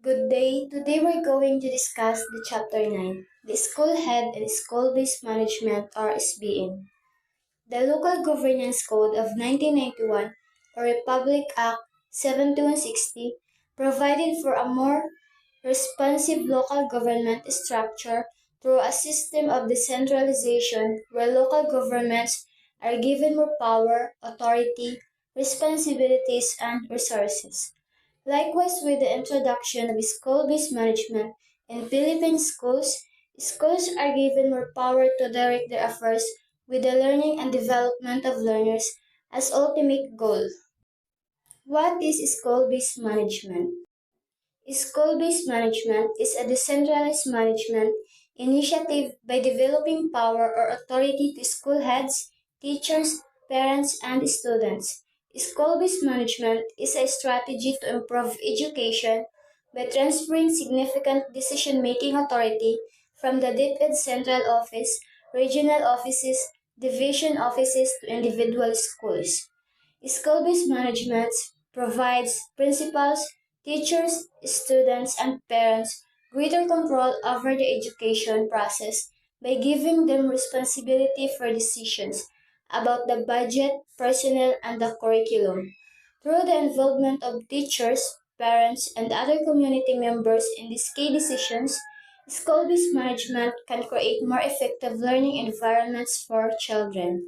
Good day. Today we're going to discuss the Chapter 9, the School Head and School-Based Management or SBM. The Local Governance Code of 1991 or Republic Act 7160 provided for a more responsive local government structure through a system of decentralization where local governments are given more power, authority, responsibilities, and resources. Likewise, with the introduction of school-based management in Philippine schools, schools are given more power to direct their affairs with the learning and development of learners as ultimate goal. What is school-based management? School-based management is a decentralized management initiative by developing power or authority to school heads, teachers, parents, and students. School-based management is a strategy to improve education by transferring significant decision-making authority from the DepEd Central Office, regional offices, division offices to individual schools. School-based management provides principals, teachers, students, and parents greater control over the education process by giving them responsibility for decisions about the budget, personnel, and the curriculum. Through the involvement of teachers, parents, and other community members in these key decisions, school-based management can create more effective learning environments for children.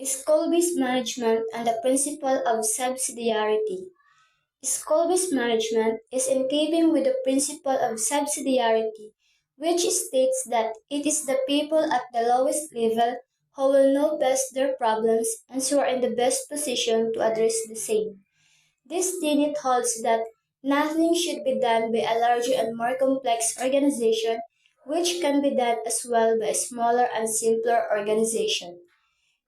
School-based management and the principle of subsidiarity. School-based management is in keeping with the principle of subsidiarity, which states that it is the people at the lowest level who will know best their problems and who are in the best position to address the same. This tenet holds that nothing should be done by a larger and more complex organization, which can be done as well by a smaller and simpler organization.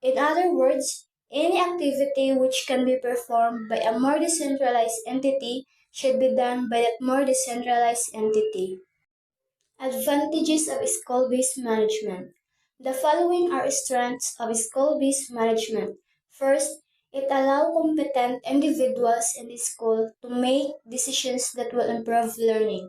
In other words, any activity which can be performed by a more decentralized entity should be done by that more decentralized entity. Advantages of school-based management. The following are strengths of school-based management. First, it allows competent individuals in the school to make decisions that will improve learning.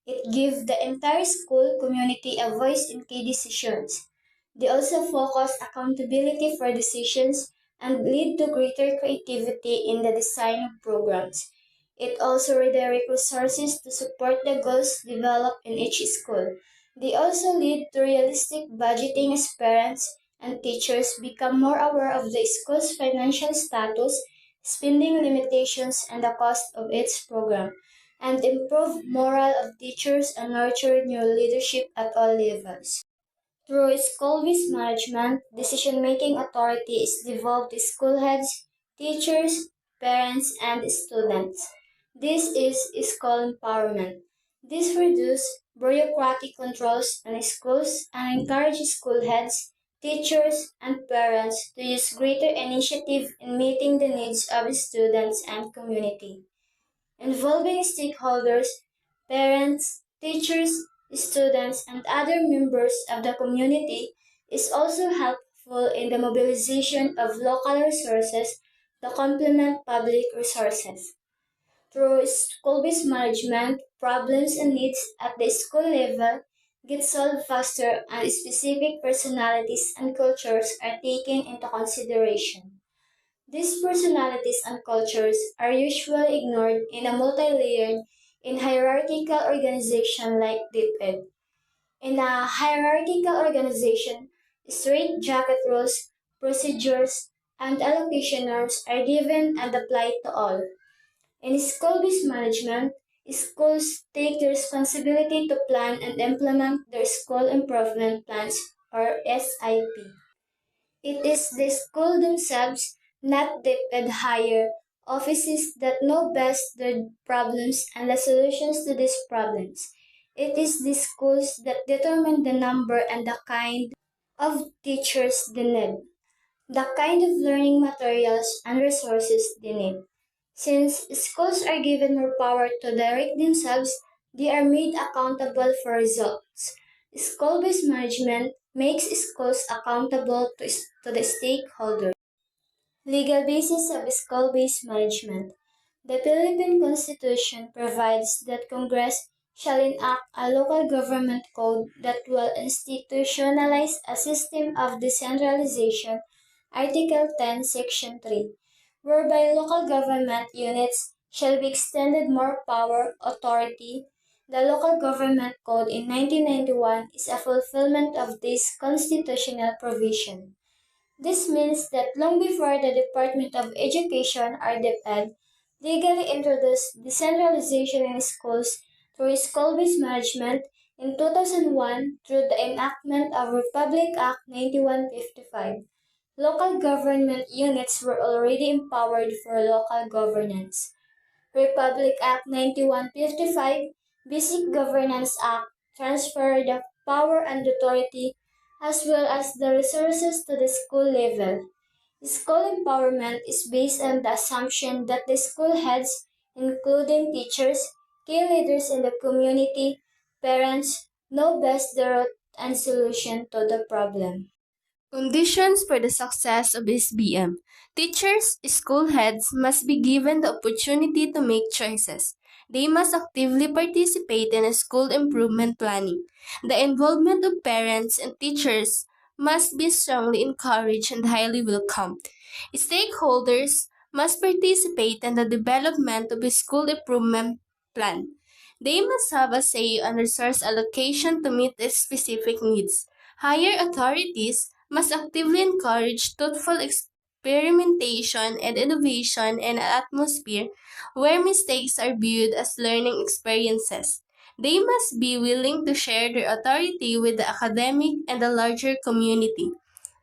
It gives the entire school community a voice in key decisions. They also focus accountability for decisions and lead to greater creativity in the design of programs. It also redirects resources to support the goals developed in each school. They also lead to realistic budgeting as parents and teachers become more aware of the school's financial status, spending limitations, and the cost of its program, and improve morale of teachers and nurture new leadership at all levels. Through school-based management, decision-making authority is devolved to school heads, teachers, parents, and students. This is school empowerment. This reduces bureaucratic controls on schools and encourages school heads, teachers, and parents to use greater initiative in meeting the needs of students and community. Involving stakeholders, parents, teachers, students, and other members of the community is also helpful in the mobilization of local resources to complement public resources. Through school-based management, problems and needs at the school level get solved faster and specific personalities and cultures are taken into consideration. These personalities and cultures are usually ignored in a multi-layered and hierarchical organization like DepEd. In a hierarchical organization, straight-jacket rules, procedures, and allocation norms are given and applied to all. In school-based management, schools take the responsibility to plan and implement their school improvement plans or SIP. It is the school themselves, not the higher offices that know best the problems and the solutions to these problems. It is the schools that determine the number and the kind of teachers they need, the kind of learning materials and resources they need. Since schools are given more power to direct themselves, they are made accountable for results. School-based management makes schools accountable to the stakeholders. Legal basis of school-based management. The Philippine Constitution provides that Congress shall enact a local government code that will institutionalize a system of decentralization, Article 10, Section 3, whereby local government units shall be extended more power, authority. The Local Government Code in 1991 is a fulfillment of this constitutional provision. This means that long before the Department of Education or DepEd legally introduced decentralization in schools through school-based management in 2001 through the enactment of Republic Act 9155, local government units were already empowered for local governance. Republic Act 9155, Basic Governance Act, transferred the power and authority as well as the resources to the school level. School empowerment is based on the assumption that the school heads, including teachers, key leaders in the community, parents, know best the route and solution to the problem. Conditions for the success of SBM. Teachers, school heads must be given the opportunity to make choices. They must actively participate in school improvement planning. The involvement of parents and teachers must be strongly encouraged and highly welcomed. Stakeholders must participate in the development of a school improvement plan. They must have a say on resource allocation to meet its specific needs. Higher authorities must actively encourage thoughtful experimentation and innovation in an atmosphere where mistakes are viewed as learning experiences. They must be willing to share their authority with the academic and the larger community.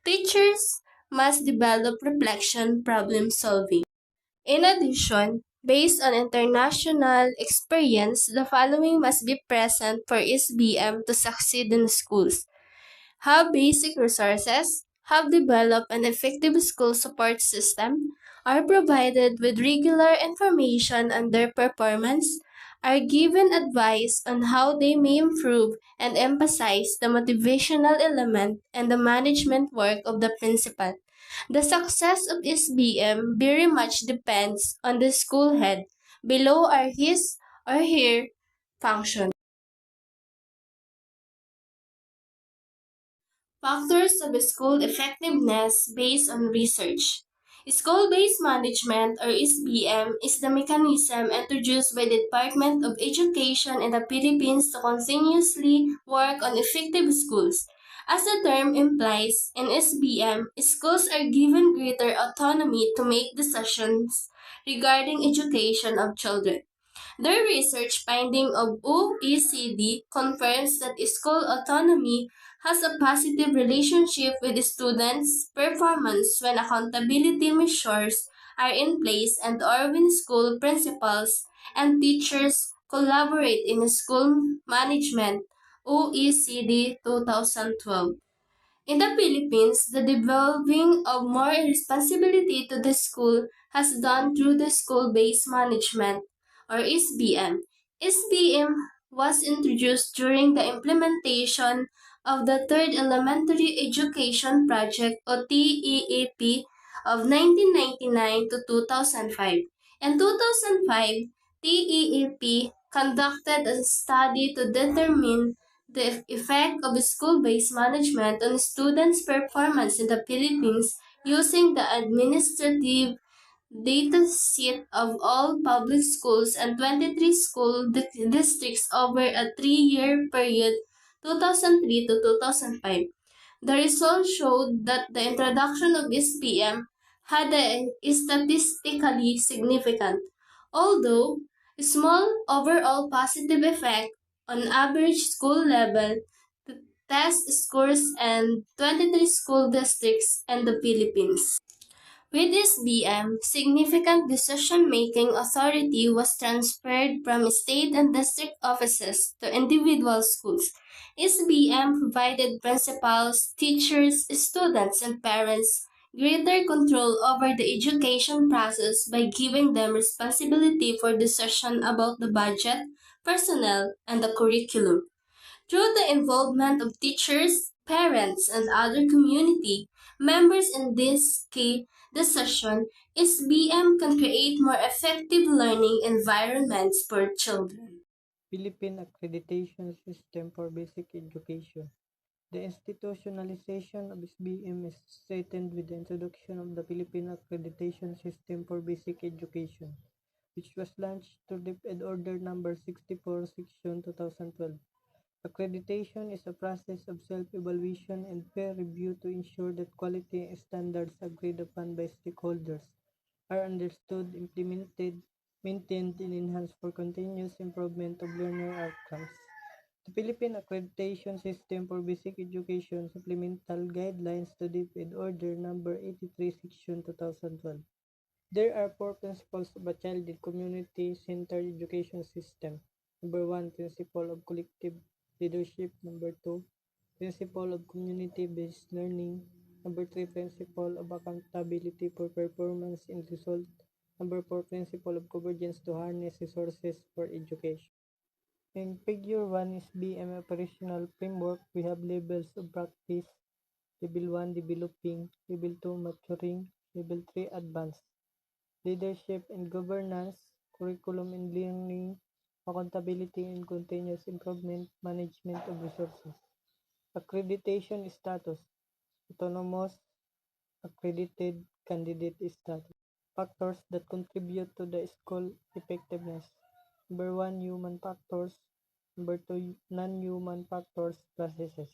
Teachers must develop reflection problem solving. In addition, based on international experience, the following must be present for SBM to succeed in schools: have basic resources, have developed an effective school support system, are provided with regular information on their performance, are given advice on how they may improve, and emphasize the motivational element and the management work of the principal. The success of SBM very much depends on the school head. Below are his or her functions. Factors of school effectiveness based on research. School-based management or SBM is the mechanism introduced by the Department of Education in the Philippines to continuously work on effective schools. As the term implies, in SBM, schools are given greater autonomy to make decisions regarding education of children. Their research finding of OECD confirms that school autonomy has a positive relationship with students' performance when accountability measures are in place and when school principals and teachers collaborate in school management. OECD 2012. In the Philippines, the devolving of more responsibility to the school has done through the school-based management or SBM. SBM was introduced during the implementation of the Third Elementary Education Project or TEAP of 1999 to 2005. In 2005, TEAP conducted a study to determine the effect of school-based management on students' performance in the Philippines using the administrative dataset of all public schools and 23 school districts over a 3-year period 2003 to 2005. The results showed that the introduction of SPM had a statistically significant, although small overall positive effect on average school level test scores and 23 school districts in the Philippines. With SBM, significant decision-making authority was transferred from state and district offices to individual schools. SBM provided principals, teachers, students, and parents greater control over the education process by giving them responsibility for decision about the budget, personnel, and the curriculum. Through the involvement of teachers, parents, and other community members in this key decision, SBM can create more effective learning environments for children. Philippine Accreditation System for Basic Education. The institutionalization of SBM is strengthened with the introduction of the Philippine Accreditation System for Basic Education, which was launched through DepEd Order Number 64, Section 2012. Accreditation is a process of self-evaluation and peer review to ensure that quality standards agreed upon by stakeholders are understood, implemented, maintained, and enhanced for continuous improvement of learner outcomes. The Philippine Accreditation System for Basic Education Supplemental Guidelines to DepEd Order Number 83, Section 2012. There are four principles of a child and community-centered education system. Number one, principle of collective leadership. Number two, principle of community-based learning. Number three, principle of accountability for performance and result. Number four, principle of convergence to harness resources for education. In Figure 1 is BM operational framework. We have levels of practice. Level 1, developing. Level 2, maturing. Level 3, advanced. Leadership and governance, curriculum and learning, accountability and continuous improvement, management of resources. Accreditation status, autonomous, accredited candidate status. Factors that contribute to the school effectiveness. Number one, human factors. Number two, non-human factors, processes.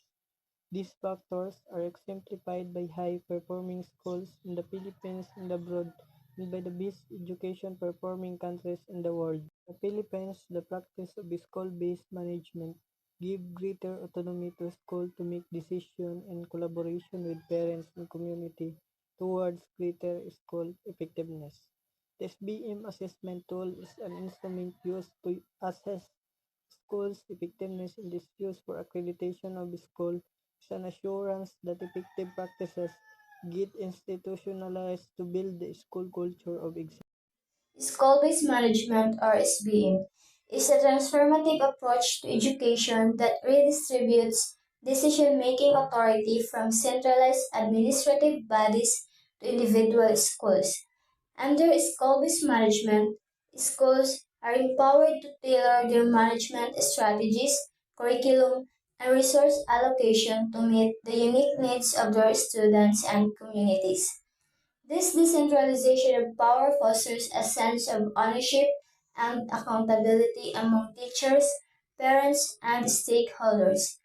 These factors are exemplified by high-performing schools in the Philippines and abroad, and by the best education-performing countries in the world. In the Philippines, the practice of school-based management gives greater autonomy to school to make decisions in collaboration with parents and community towards greater school effectiveness. The SBM assessment tool is an instrument used to assess schools' effectiveness in this use for accreditation of the school is an assurance that effective practices get institutionalized to build the school culture of excellence. School-based management, or SBM, is a transformative approach to education that redistributes decision-making authority from centralized administrative bodies to individual schools. Under school-based management, schools are empowered to tailor their management strategies, curriculum, and resource allocation to meet the unique needs of their students and communities. This decentralization of power fosters a sense of ownership and accountability among teachers, parents, and stakeholders,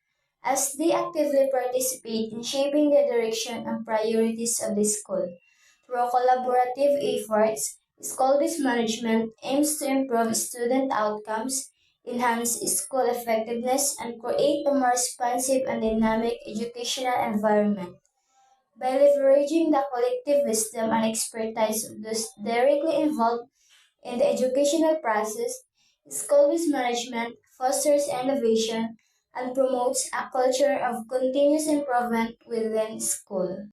as they actively participate in shaping the direction and priorities of the school. Through collaborative efforts, school-based management aims to improve student outcomes, enhance school effectiveness, and create a more responsive and dynamic educational environment. By leveraging the collective wisdom and expertise of those directly involved in the educational process, school-based management fosters innovation and promotes a culture of continuous improvement within school.